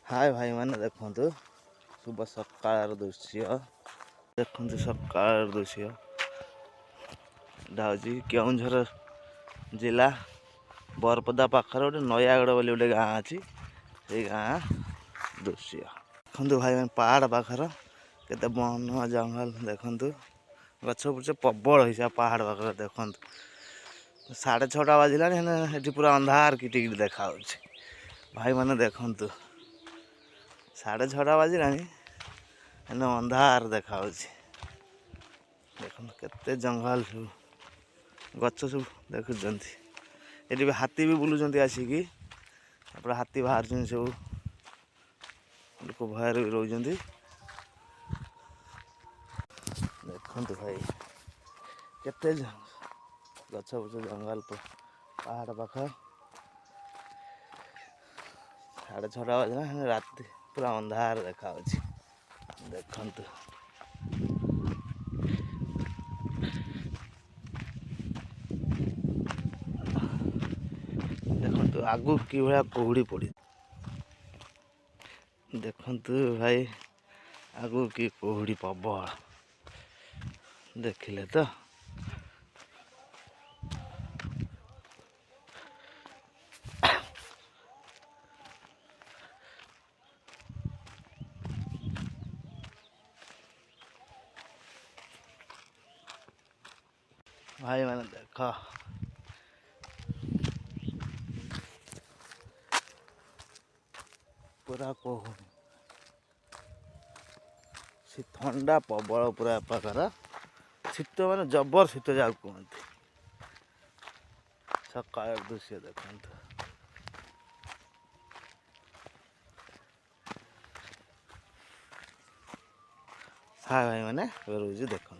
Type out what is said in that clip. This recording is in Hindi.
हाय भाई मैंने देखु शुभ सकाळ दृश्य देखु सकाळ दृश्य हूँ केउझर जिला बरपदा पाखर गोटे नयागढ़ बोली गोटे गाँ अच्छी से गाँ दृश्य देखु भाई मैंने पहाड़ पाखर केते वन जंगल देखु गछ बुछ प्रबल हिसाब पहाड़ पाखर देखु 6:30 बाजिला पूरा अंधार किटिकिट देखा भाई मैंने देखु 6:30 बाजिला अंधार देखा देखो केते जंगल सब गछ सब देखुं ये भी हाथी भी बुलूं आसिकी हाथी बाहर सब लोक भयर भी रोच देखु भाई केते गछ बुछ जंगल पहाड़ पाख 6:30 बाजिला राति पूरा अंधार देखा देखु देखु आगु कि भाया कुहुड़ी पड़ी देखु भाई आगु कि कुहुड़ी प्रबल देखिले तो भाई मैंने देखा पूरा कुहुड़ी ठंडा प्रबल पूरा प्रकार शीत मैंने जबर शीत जाऊ कहते सकाळ दृश्य देखु हाँ भाई मैंने रोज देखु।